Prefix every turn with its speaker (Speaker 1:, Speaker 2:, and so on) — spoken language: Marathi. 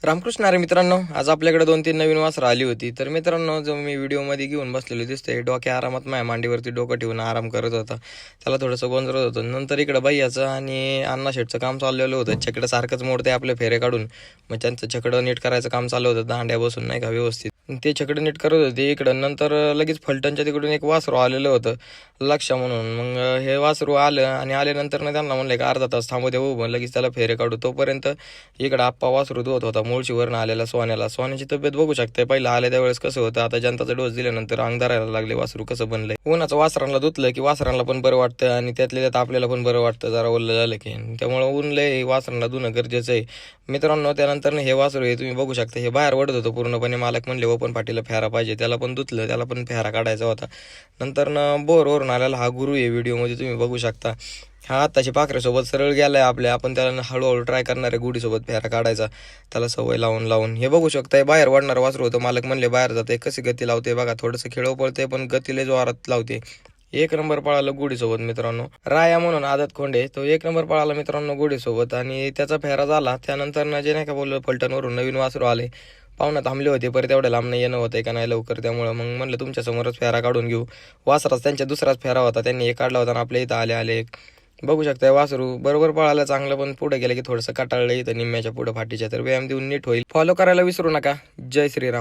Speaker 1: रामकृष्ण अरे मित्रांनो, आज आपल्याकडे 2-3 नवीन वासरं आली होती. तर मित्रांनो, जो मी व्हिडिओमध्ये घेऊन बसलेलो दिसतोय, डोक्या आरामात माझ्या मांडीवरती डोकं ठेवून आराम करत होता. त्याला थोडंसं गोंजरत होतं. नंतर इकडं भैयाचं आणि अण्णा शेटचं काम चाललेलं होतं. छकडं सारखंच मोडते आपले फेरे काढून. मग त्यांचं छकडं नीट करायचं काम चालू होतं, दांड्या बसून नाही का व्यवस्थित. ते छकडं नीट करत होते इकडं. नंतर लगेच फलटणच्या तिकडून एक वासरू आलेलं होतं, लक्ष म्हणून. मग हे वासरू आलं आणि आल्यानंतर ना त्यांना म्हणलं एक अर्धा तास थांबू दे उभं, लगेच त्याला फेरे काढू. तोपर्यंत इकडं आप्पा वासरू धुवत होता मुळशीवरून आलेला सोन्याला. सोन्याची तब्येत बघू शकते, पहिलं आल्या त्यावेळेस कसं होतं, आता जनताचा डोस दिल्यानंतर अंग धरायला लागले, वासरू कसं बनलंय. उन्हाचं वासरांना धुतलं की वासरांना पण बरं वाटतं आणि त्यातल्या त्यात आपल्याला पण बरं वाटतं जरा ओलं झालं की. त्यामुळे ऊन लय वासरांना धुणं गरजेचं आहे मित्रांनो. त्यानंतर हे वासरू हे तुम्ही बघू शकता, हे बाहेर ओढत होतं पूर्णपणे. मालक म्हणले ओपन पाटीला फेरा पाहिजे, त्याला पण धुतलं, त्याला पण फेरा काढायचा होता. नंतर बोरवरून आलेला हा गुरु आहे, व्हिडिओमध्ये तुम्ही बघू शकता. हा आताशी पाखरेसोबत सरळ गेलाय आपल्या. आपण त्याला हळूहळू ट्राय करणार आहे गुढीसोबत फेरा काढायचा, त्याला सवय लावून लावून. हे बघू शकताय, बाहेर वाढणार वासरू होतं. मालक म्हणले बाहेर जाते, कशी गती लावते बघा. थोडंसं खेळव पडते पण गतीला जोरात लावते. एक नंबर पळाला गुढीसोबत मित्रांनो. राया म्हणून आदत खोंडे, तो एक नंबर पळाला मित्रांनो गुढीसोबत. आणि त्याचा फेरा झाला. त्यानंतर जे नाही का बोललं, फलटणवरून नवीन वासरू आले. पाहुणा थांबले होते, परत एवढ्या लांब येणं होतंय का नाही लवकर, त्यामुळे मग म्हणलं तुमच्या समोरच फेरा काढून घेऊ. वासराच त्यांच्या दुसराच फेरा होता, त्यांनी एक काढला होता आणि आपल्या इथं आले आले बघू शकताय. वासरू बरोबर पळायला चांगलं, पण पुढे गेलं की थोडंसं कटाळलं इथं निम्म्याच्या पुढं फाटीच्या. तर व्यायाम देऊन नीट होईल. फॉलो करायला विसरू नका. जय श्रीराम.